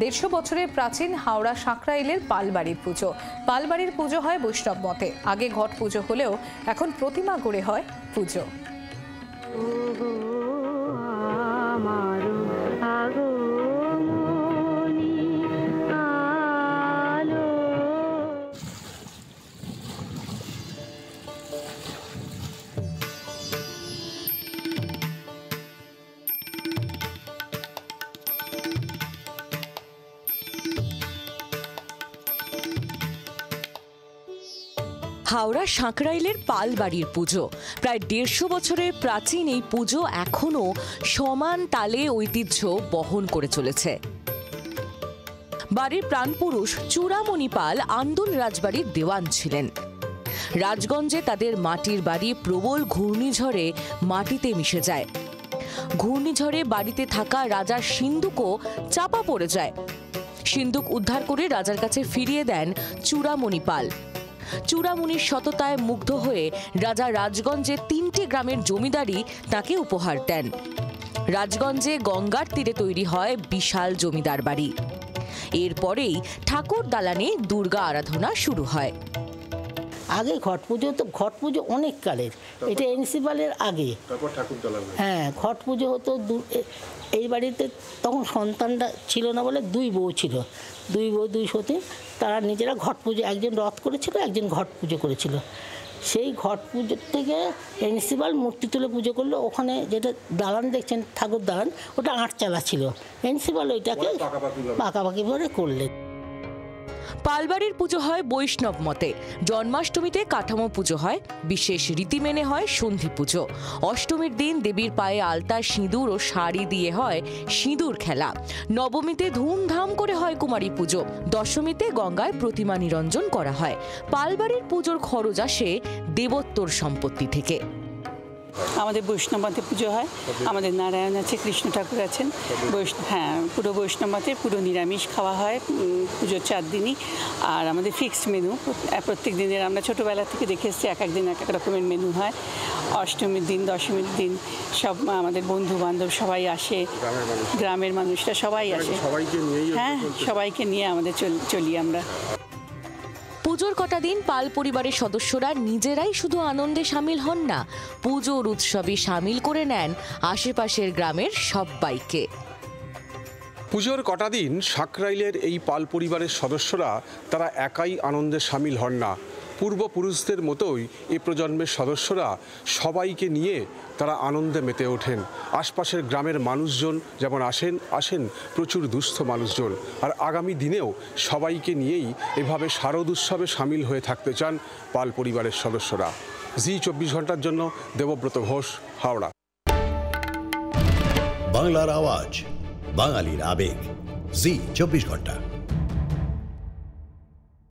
150 বছরের প্রাচীন হাওড়া সাঁকরাইলের পালবাড়ির পুজো। পালবাড়ির পুজো হয় বৈষ্ণব মতে। আগে ঘট পুজো হলেও এখন প্রতিমা গড়ে হয় পুজো। হাওড়া সাঁকরাইলের পালবাড়ির পুজো প্রায় 150 বছরের প্রাচীন এই পুজো এখনো সমান তালে ঐতিহ্য বহন করে চলেছে। বাড়ির প্রাণপুরুষ চূড়ামণি পাল আন্দুল রাজবাড়ির দেওয়ান ছিলেন। রাজগঞ্জে তাদের মাটির বাড়ি প্রবল ঘূর্ণিঝড়ে মাটিতে মিশে যায়। ঘূর্ণিঝড়ে বাড়িতে থাকা রাজার সিন্দুকও চাপা পড়ে যায়। সিন্দুক উদ্ধার করে রাজার কাছে ফিরিয়ে দেন চূড়ামণি পাল। চূড়ামণির সততায় মুগ্ধ হয়ে রাজা রাজগঞ্জে 3টে গ্রামের জমিদারি তাকে উপহার দেন। রাজগঞ্জে গঙ্গার তীরে তৈরি হয় বিশাল জমিদার বাড়ি। এরপরেই ঠাকুর দালানে দুর্গা আরাধনা শুরু হয়। আগে ঘট পুজো অনেক কালের, এটা এনসিপালের আগে। হ্যাঁ, ঘট পুজো হতো। এই বাড়িতে তখন সন্তানটা ছিল না বলে 2 বউ ছিল, 2 বউ 2 সতী। তারা নিজেরা ঘট পুজো, একজন রথ করেছিল, একজন ঘট পুজো করেছিল। সেই ঘট পুজোর থেকে এনসিপাল মূর্তি তুলে পুজো করলো। ওখানে যেটা দালান দেখছেন ঠাকুর দালান, ওটা 8 চালা ছিল। এনসিপাল ওইটাকে পাকাপাকিভাবে করলেন। পালবাড়ির পুজো হয় বৈষ্ণব মতে। জন্মাষ্টমীতে কাঠামো পুজো হয়, বিশেষ রীতি মেনে হয় সন্ধি পুজো। অষ্টমীর দিন দেবীর পায়ে আলতা, সিঁদুর ও শাড়ি দিয়ে হয় সিঁদুর খেলা। নবমীতে ধুমধাম করে হয় কুমারী পুজো। দশমীতে গঙ্গায় প্রতিমা নিরঞ্জন করা হয়। পালবাড়ির পুজোর খরচ আসে দেবোত্তর সম্পত্তি থেকে। আমাদের বৈষ্ণবমাতে পুজো হয়। আমাদের নারায়ণ আছে, কৃষ্ণ ঠাকুর আছেন। হ্যাঁ, পুরো বৈষ্ণবমাতে পুরো নিরামিষ খাওয়া হয় পুজোর 4 দিনই। আর আমাদের ফিক্সড মেনু প্রত্যেক দিনের, আমরা ছোটোবেলা থেকে দেখে এসেছি এক এক দিন এক এক রকমের মেনু হয়। অষ্টমীর দিন, দশমীর দিন সব আমাদের বন্ধু বান্ধব সবাই আসে, গ্রামের মানুষরা সবাই আসে। হ্যাঁ, সবাইকে নিয়ে আমাদের চলি আমরা। পুজোর কটা দিন পাল পরিবারের সদস্যরা নিজেরাই শুধু আনন্দে সামিল হন না, পুজোর উৎসবে সামিল করে নেন আশেপাশের গ্রামের সবাইকে। পুজোর কটা দিন সাঁকরাইলের এই পাল পরিবারের সদস্যরা তারা একাই আনন্দে সামিল হন না। পূর্বপুরুষদের মতোই এ প্রজন্মের সদস্যরা সবাইকে নিয়ে তারা আনন্দে মেতে ওঠেন। আশপাশের গ্রামের মানুষজন যেমন আসেন প্রচুর দুস্থ মানুষজন। আর আগামী দিনেও সবাইকে নিয়েই এভাবে শারদ উৎসবে সামিল হয়ে থাকতে চান পাল পরিবারের সদস্যরা। জি 24 ঘন্টার জন্য দেবব্রত ঘোষ, হাওড়া। বাংলার আওয়াজ, বাঙালির আবেগ, জি 24 ঘন্টা।